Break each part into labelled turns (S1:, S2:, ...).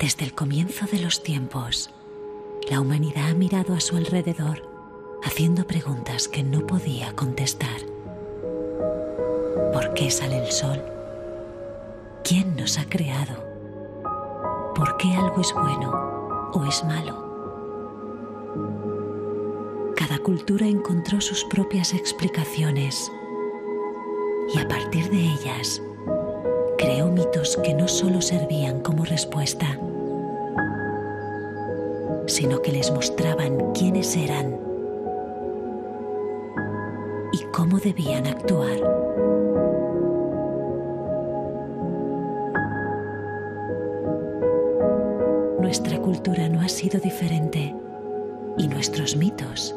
S1: Desde el comienzo de los tiempos, la humanidad ha mirado a su alrededor, haciendo preguntas que no podía contestar. ¿Por qué sale el sol? ¿Quién nos ha creado? ¿Por qué algo es bueno o es malo? Cada cultura encontró sus propias explicaciones y a partir de ellas creó mitos que no solo servían como respuesta, sino que les mostraban quiénes eran y cómo debían actuar. Nuestra cultura no ha sido diferente y nuestros mitos,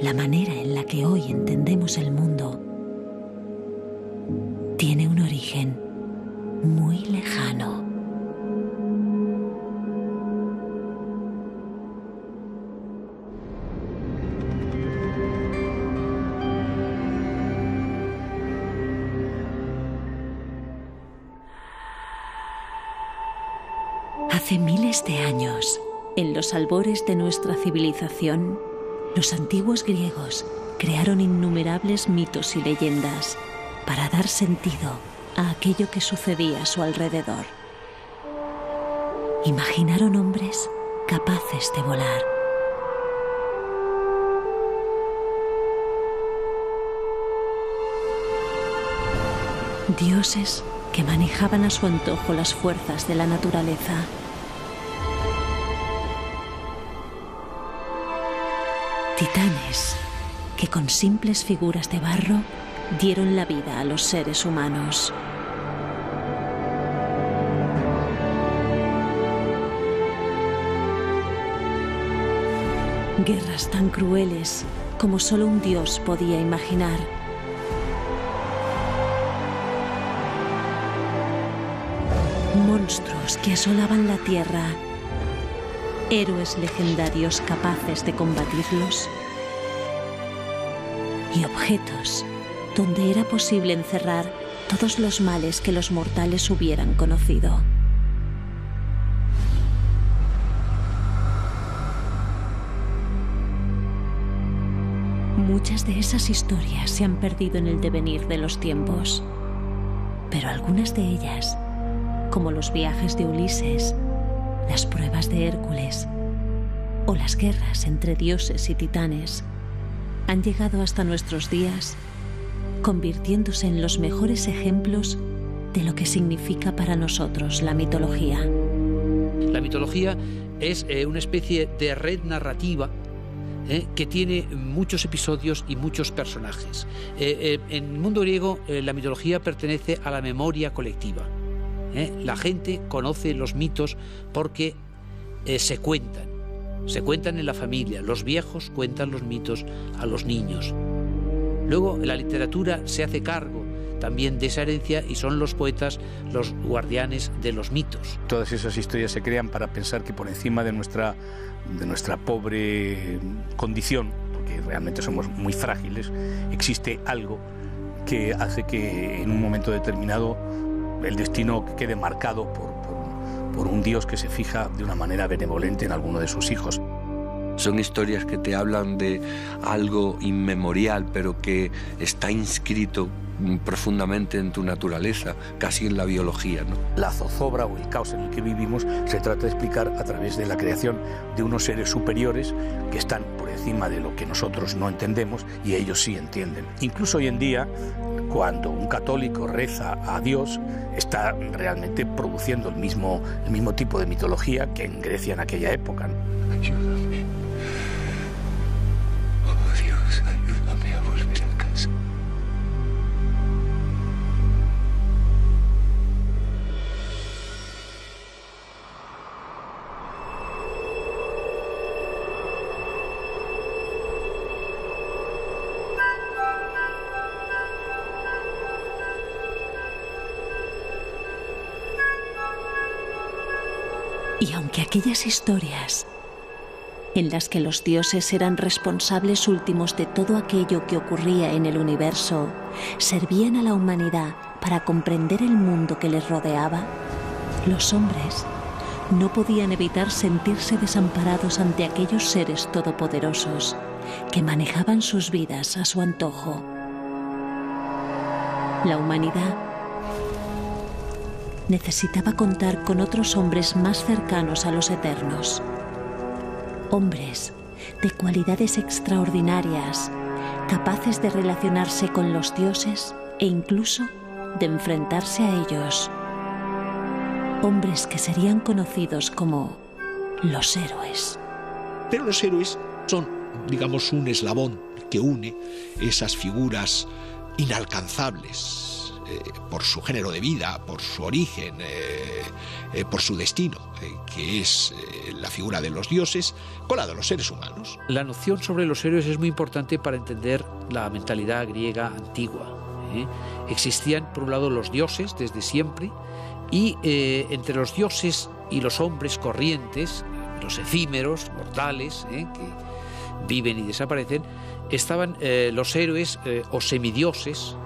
S1: la manera en la que hoy entendemos el mundo, tiene un origen muy lejano. Hace miles de años, en los albores de nuestra civilización, los antiguos griegos crearon innumerables mitos y leyendas para dar sentido a aquello que sucedía a su alrededor. Imaginaron hombres capaces de volar, dioses que manejaban a su antojo las fuerzas de la naturaleza, titanes que con simples figuras de barro dieron la vida a los seres humanos. Guerras tan crueles como solo un dios podía imaginar. Monstruos que asolaban la tierra. Héroes legendarios capaces de combatirlos. Y objetos donde era posible encerrar todos los males que los mortales hubieran conocido. Muchas de esas historias se han perdido en el devenir de los tiempos, pero algunas de ellas, como los viajes de Ulises, las pruebas de Hércules o las guerras entre dioses y titanes, han llegado hasta nuestros días, convirtiéndose en los mejores ejemplos de lo que significa para nosotros la mitología.
S2: La mitología es una especie de red narrativa que tiene muchos episodios y muchos personajes. En el mundo griego, la mitología pertenece a la memoria colectiva. La gente conoce los mitos porque se cuentan en la familia. Los viejos cuentan los mitos a los niños. Luego la literatura se hace cargo también de esa herencia y son los poetas los guardianes de los mitos.
S3: Todas esas historias se crean para pensar que por encima de nuestra pobre condición, porque realmente somos muy frágiles, existe algo que hace que en un momento determinado el destino quede marcado por un Dios que se fija de una manera benevolente en alguno de sus hijos.
S4: Son historias que te hablan de algo inmemorial, pero que está inscrito profundamente en tu naturaleza, casi en la biología, ¿no?
S3: La zozobra o el caos en el que vivimos se trata de explicar a través de la creación de unos seres superiores que están por encima de lo que nosotros no entendemos y ellos sí entienden. Incluso hoy en día, cuando un católico reza a Dios, está realmente produciendo el mismo tipo de mitología que en Grecia en aquella época, ¿no?
S5: Ayúdame. Oh Dios, ayúdame a volver a casa.
S1: Y aunque aquellas historias en las que los dioses eran responsables últimos de todo aquello que ocurría en el universo, servían a la humanidad para comprender el mundo que les rodeaba, los hombres no podían evitar sentirse desamparados ante aquellos seres todopoderosos que manejaban sus vidas a su antojo. La humanidad necesitaba contar con otros hombres más cercanos a los eternos. Hombres de cualidades extraordinarias, capaces de relacionarse con los dioses e incluso de enfrentarse a ellos. Hombres que serían conocidos como los héroes.
S6: Pero los héroes son, digamos, un eslabón que une esas figuras inalcanzables por su género de vida, por su origen, por su destino, que es la figura de los dioses, con la de los seres humanos.
S2: La noción sobre los héroes es muy importante para entender la mentalidad griega antigua. Existían, por un lado, los dioses desde siempre, y entre los dioses y los hombres corrientes, los efímeros, mortales, que viven y desaparecen, estaban los héroes o semidioses,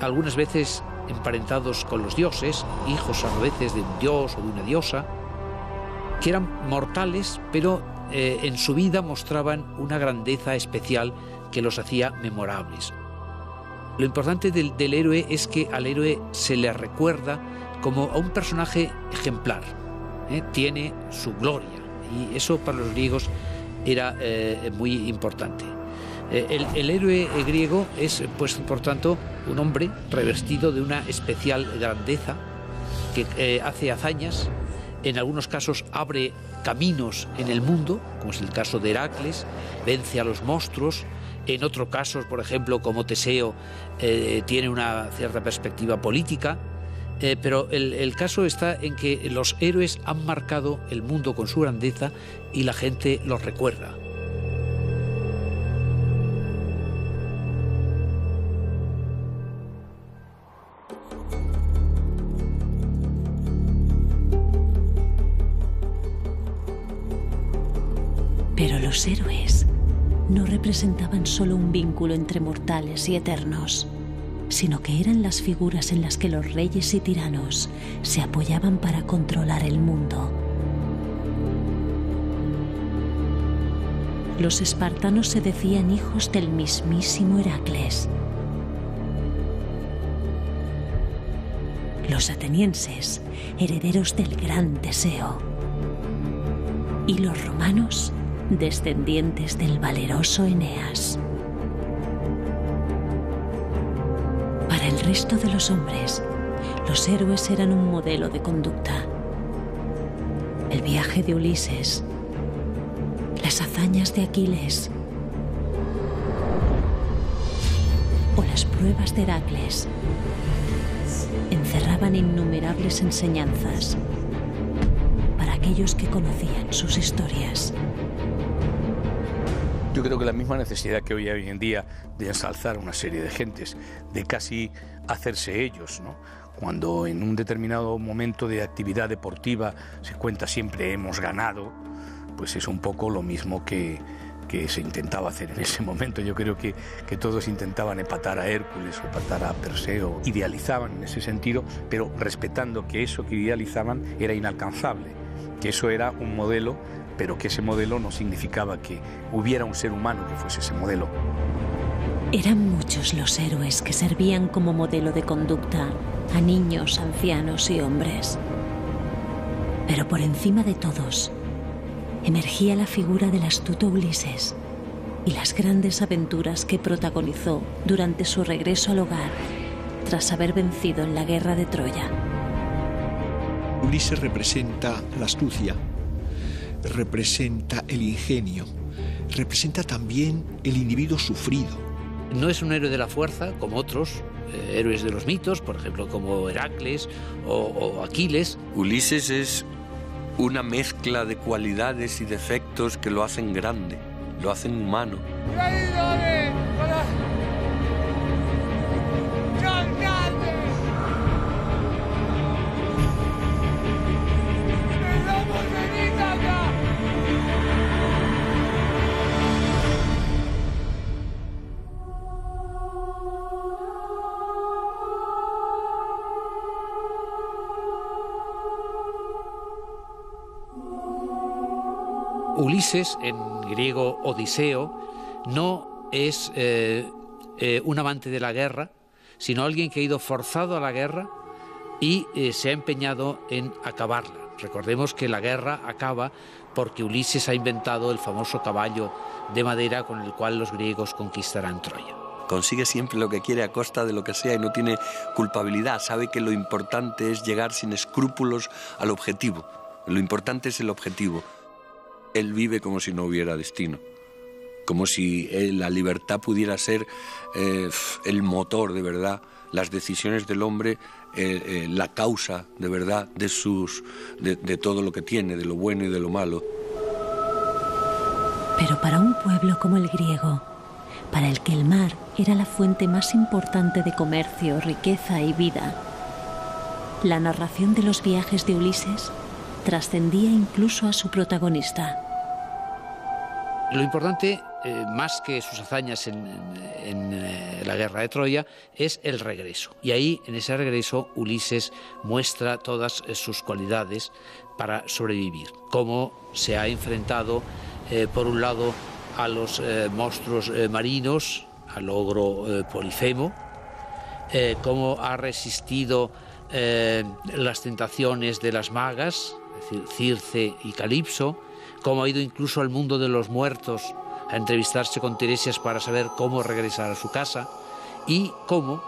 S2: algunas veces emparentados con los dioses, hijos a veces de un dios o de una diosa, que eran mortales, pero en su vida mostraban una grandeza especial que los hacía memorables. Lo importante del héroe es que al héroe se le recuerda como a un personaje ejemplar, tiene su gloria, y eso para los griegos era muy importante. El héroe griego es, pues, por tanto, un hombre revestido de una especial grandeza que hace hazañas, en algunos casos abre caminos en el mundo, como es el caso de Heracles, vence a los monstruos. En otros casos, por ejemplo, como Teseo, tiene una cierta perspectiva política, pero el caso está en que los héroes han marcado el mundo con su grandeza y la gente los recuerda.
S1: Pero los héroes no representaban solo un vínculo entre mortales y eternos, sino que eran las figuras en las que los reyes y tiranos se apoyaban para controlar el mundo. Los espartanos se decían hijos del mismísimo Heracles. Los atenienses, herederos del gran Teseo. Y los romanos, descendientes del valeroso Eneas. Para el resto de los hombres, los héroes eran un modelo de conducta. El viaje de Ulises, las hazañas de Aquiles o las pruebas de Heracles encerraban innumerables enseñanzas para aquellos que conocían sus historias.
S3: Yo creo que la misma necesidad que hoy en día de ensalzar a una serie de gentes, de casi hacerse ellos, ¿no? Cuando en un determinado momento de actividad deportiva se cuenta siempre hemos ganado, pues es un poco lo mismo que se intentaba hacer en ese momento. Yo creo que todos intentaban empatar a Hércules o empatar a Perseo, idealizaban en ese sentido, pero respetando que eso que idealizaban era inalcanzable, que eso era un modelo, pero que ese modelo no significaba que hubiera un ser humano que fuese ese modelo.
S1: Eran muchos los héroes que servían como modelo de conducta a niños, ancianos y hombres. Pero por encima de todos, emergía la figura del astuto Ulises y las grandes aventuras que protagonizó durante su regreso al hogar tras haber vencido en la guerra de Troya.
S6: Ulises representa la astucia, representa el ingenio, representa también el individuo sufrido.
S2: No es un héroe de la fuerza como otros héroes de los mitos, por ejemplo como Heracles o Aquiles.
S4: Ulises es una mezcla de cualidades y defectos que lo hacen grande, lo hacen humano.
S2: Ulises, en griego Odiseo, no es un amante de la guerra, sino alguien que ha ido forzado a la guerra y se ha empeñado en acabarla. Recordemos que la guerra acaba porque Ulises ha inventado el famoso caballo de madera con el cual los griegos conquistarán Troya.
S4: Consigue siempre lo que quiere a costa de lo que sea y no tiene culpabilidad. Sabe que lo importante es llegar sin escrúpulos al objetivo. Lo importante es el objetivo. Él vive como si no hubiera destino. Como si la libertad pudiera ser el motor de verdad, las decisiones del hombre, la causa de verdad de todo lo que tiene, de lo bueno y de lo malo.
S1: Pero para un pueblo como el griego, para el que el mar era la fuente más importante de comercio, riqueza y vida, la narración de los viajes de Ulises trascendía incluso a su protagonista.
S2: Lo importante, más que sus hazañas en la guerra de Troya, es el regreso. Y ahí, en ese regreso, Ulises muestra todas sus cualidades para sobrevivir. Cómo se ha enfrentado, por un lado, a los monstruos marinos, al ogro Polifemo, cómo ha resistido las tentaciones de las magas, es decir, Circe y Calipso, cómo ha ido incluso al mundo de los muertos a entrevistarse con Tiresias para saber cómo regresar a su casa, y cómo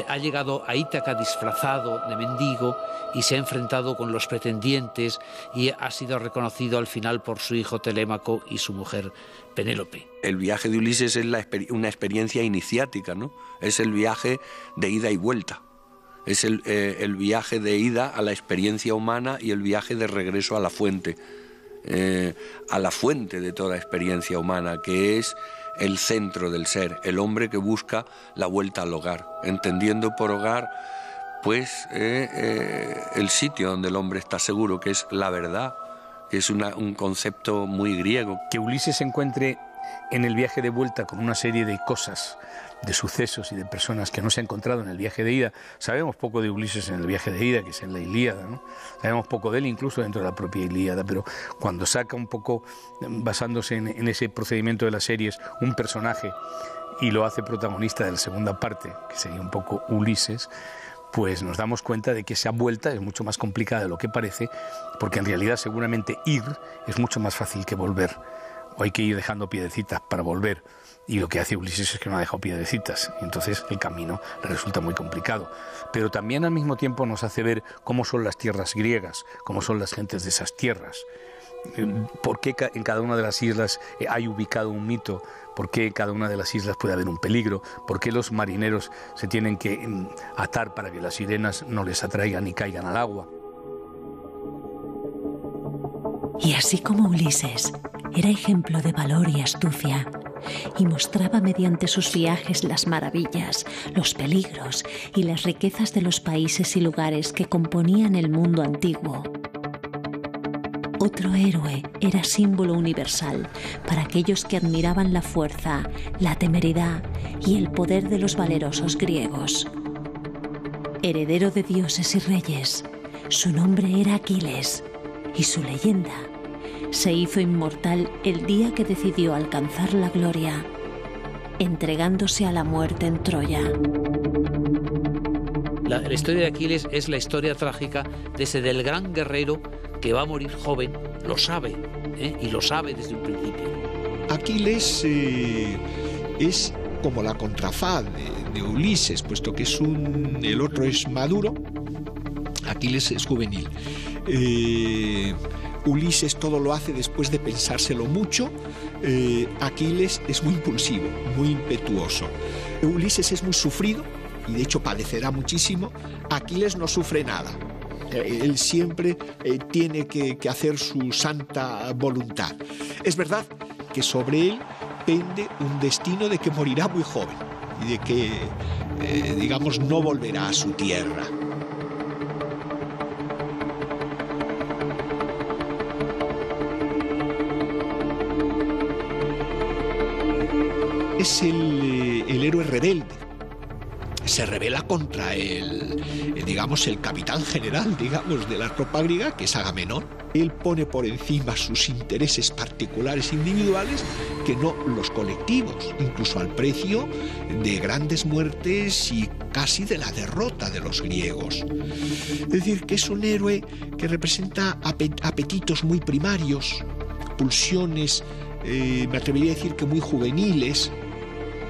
S2: ha llegado a Ítaca disfrazado de mendigo y se ha enfrentado con los pretendientes y ha sido reconocido al final por su hijo Telémaco y su mujer Penélope.
S4: El viaje de Ulises es una experiencia iniciática, ¿no? Es el viaje de ida y vuelta. Es el viaje de ida a la experiencia humana y el viaje de regreso a la fuente de toda experiencia humana, que es el centro del ser, el hombre que busca la vuelta al hogar, entendiendo por hogar pues el sitio donde el hombre está seguro, que es la verdad, que es un concepto muy griego.
S3: Que Ulises se encuentre en el viaje de vuelta con una serie de cosas, de sucesos y de personas que no se ha encontrado en el viaje de ida. Sabemos poco de Ulises en el viaje de ida, que es en la Ilíada, ¿no? Sabemos poco de él incluso dentro de la propia Ilíada, pero cuando saca un poco, basándose en ese procedimiento de las series, un personaje y lo hace protagonista de la segunda parte, que sería un poco Ulises, pues nos damos cuenta de que esa vuelta es mucho más complicada de lo que parece, porque en realidad seguramente ir es mucho más fácil que volver, o hay que ir dejando piedecitas para volver. Y lo que hace Ulises es que no ha dejado piedrecitas, y entonces el camino le resulta muy complicado. Pero también al mismo tiempo nos hace ver cómo son las tierras griegas, cómo son las gentes de esas tierras, por qué en cada una de las islas hay ubicado un mito, por qué en cada una de las islas puede haber un peligro, por qué los marineros se tienen que atar para que las sirenas no les atraigan y caigan al agua.
S1: Y así como Ulises era ejemplo de valor y astucia, y mostraba mediante sus viajes las maravillas, los peligros y las riquezas de los países y lugares que componían el mundo antiguo, otro héroe era símbolo universal para aquellos que admiraban la fuerza, la temeridad y el poder de los valerosos griegos. Heredero de dioses y reyes, su nombre era Aquiles, y su leyenda se hizo inmortal el día que decidió alcanzar la gloria, entregándose a la muerte en Troya.
S2: La historia de Aquiles es la historia trágica del gran guerrero que va a morir joven, lo sabe, y lo sabe desde un principio.
S6: Aquiles es como la contrafaz de Ulises, puesto que el otro es maduro, Aquiles es juvenil. Ulises todo lo hace después de pensárselo mucho. Aquiles es muy impulsivo, muy impetuoso. Ulises es muy sufrido y de hecho padecerá muchísimo. Aquiles no sufre nada. Él siempre tiene que hacer su santa voluntad. Es verdad que sobre él pende un destino de que morirá muy joven y de que, digamos, no volverá a su tierra. Es el héroe rebelde, se rebela contra el capitán general, de la tropa griega, que es Agamenón. Él pone por encima sus intereses particulares individuales que no los colectivos, incluso al precio de grandes muertes y casi de la derrota de los griegos. Es decir, que es un héroe que representa apetitos muy primarios, pulsiones, me atrevería a decir que muy juveniles,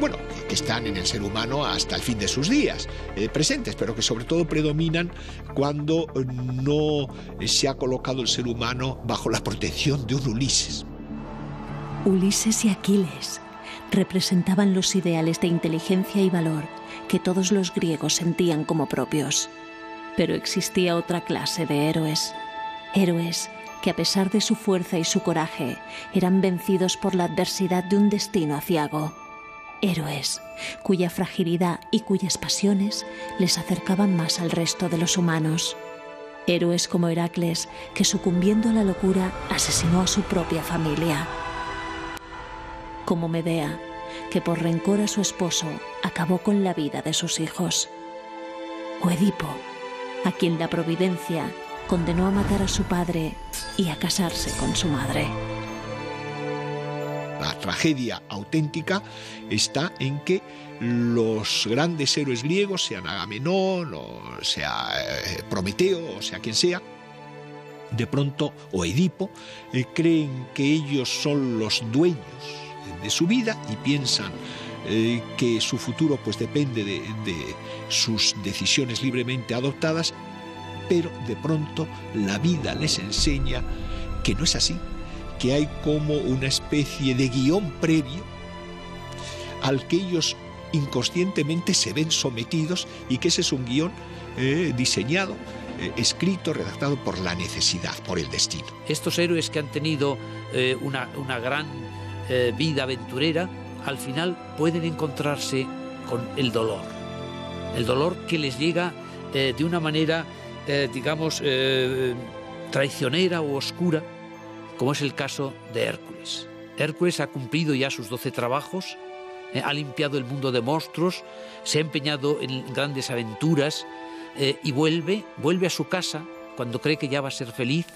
S6: bueno, que están en el ser humano hasta el fin de sus días, presentes, pero que sobre todo predominan cuando no se ha colocado el ser humano bajo la protección de un Ulises.
S1: Ulises y Aquiles representaban los ideales de inteligencia y valor que todos los griegos sentían como propios. Pero existía otra clase de héroes. Héroes que a pesar de su fuerza y su coraje eran vencidos por la adversidad de un destino aciago. Héroes cuya fragilidad y cuyas pasiones les acercaban más al resto de los humanos. Héroes como Heracles, que sucumbiendo a la locura asesinó a su propia familia. Como Medea, que por rencor a su esposo acabó con la vida de sus hijos. O Edipo, a quien la providencia condenó a matar a su padre y a casarse con su madre.
S6: La tragedia auténtica está en que los grandes héroes griegos, sean Agamenón, o sea Prometeo, o sea quien sea, de pronto, o Edipo, creen que ellos son los dueños de su vida y piensan que su futuro pues depende de sus decisiones libremente adoptadas, pero de pronto la vida les enseña que no es así, que hay como una especie de guión previo al que ellos inconscientemente se ven sometidos y que ese es un guión diseñado, escrito, redactado por la necesidad, por el destino.
S2: Estos héroes que han tenido una gran vida aventurera, al final pueden encontrarse con el dolor que les llega de una manera, traicionera o oscura, como es el caso de Hércules. Hércules ha cumplido ya sus 12 trabajos, ha limpiado el mundo de monstruos, se ha empeñado en grandes aventuras y vuelve a su casa cuando cree que ya va a ser feliz,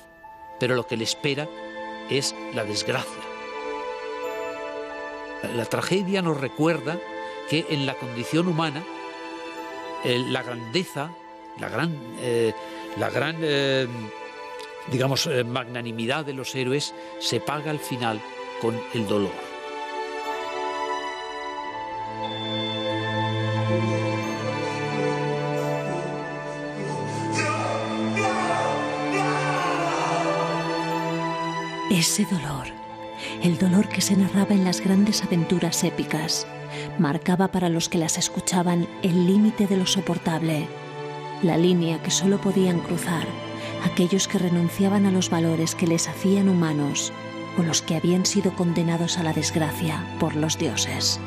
S2: pero lo que le espera es la desgracia. La tragedia nos recuerda que en la condición humana la grandeza, la gran magnanimidad de los héroes se paga al final con el dolor.
S1: Ese dolor, el dolor que se narraba en las grandes aventuras épicas, marcaba para los que las escuchaban el límite de lo soportable, la línea que solo podían cruzar aquellos que renunciaban a los valores que les hacían humanos o los que habían sido condenados a la desgracia por los dioses.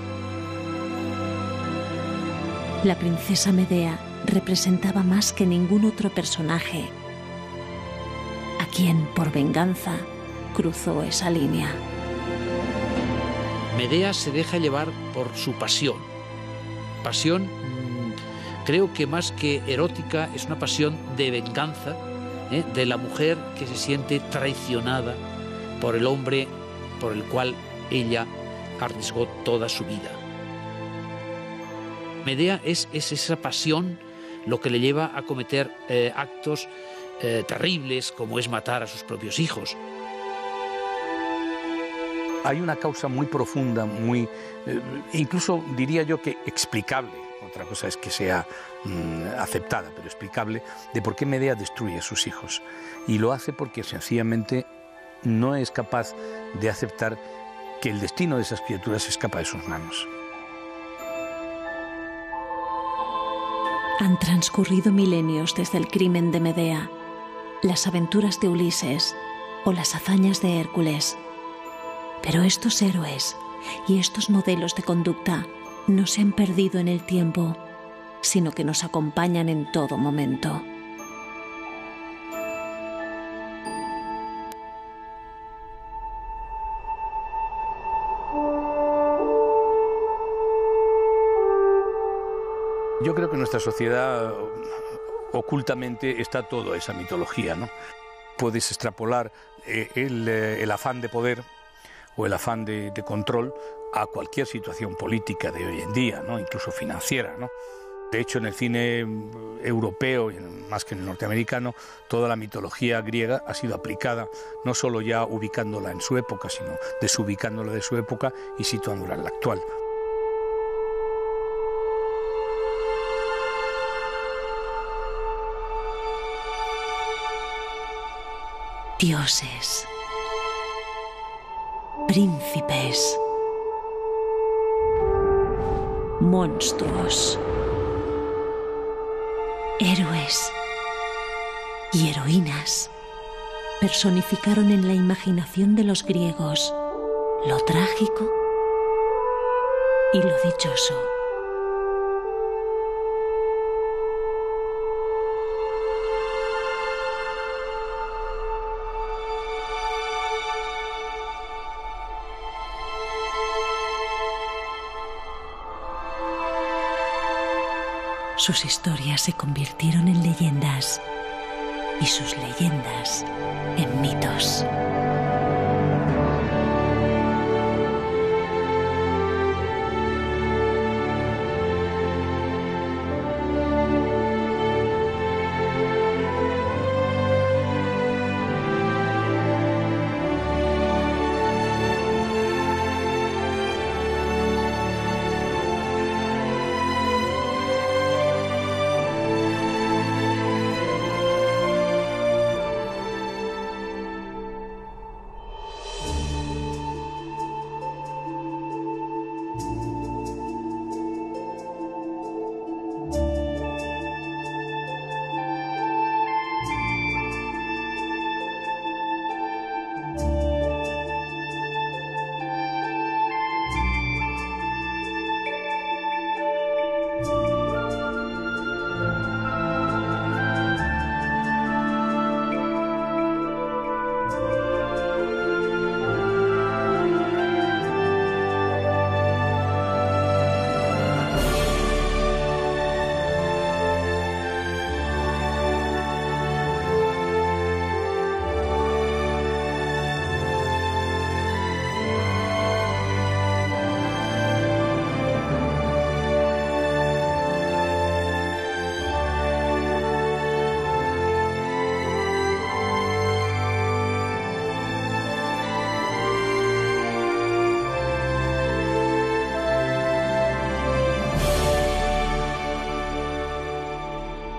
S1: La princesa Medea representaba más que ningún otro personaje a quien, por venganza, cruzó esa línea.
S2: Medea se deja llevar por su pasión. Pasión, creo que más que erótica, es una pasión de venganza, de la mujer que se siente traicionada por el hombre por el cual ella arriesgó toda su vida. Medea es esa pasión lo que le lleva a cometer actos terribles, como es matar a sus propios hijos.
S3: Hay una causa muy profunda, muy incluso diría yo que explicable, otra cosa es que sea aceptada, pero explicable, de por qué Medea destruye a sus hijos. Y lo hace porque sencillamente no es capaz de aceptar que el destino de esas criaturas escapa de sus manos.
S1: Han transcurrido milenios desde el crimen de Medea, las aventuras de Ulises o las hazañas de Hércules. Pero estos héroes y estos modelos de conducta no se han perdido en el tiempo, sino que nos acompañan en todo momento.
S3: Yo creo que en nuestra sociedad ocultamente está toda esa mitología, ¿no? Puedes extrapolar el afán de poder o el afán de control a cualquier situación política de hoy en día, ¿no? Incluso financiera, ¿no? De hecho, en el cine europeo, más que en el norteamericano, toda la mitología griega ha sido aplicada, no solo ya ubicándola en su época, sino desubicándola de su época y situándola en la actual.
S1: Dioses, príncipes, monstruos, héroes y heroínas personificaron en la imaginación de los griegos lo trágico y lo dichoso. Sus historias se convirtieron en leyendas y sus leyendas en mitos.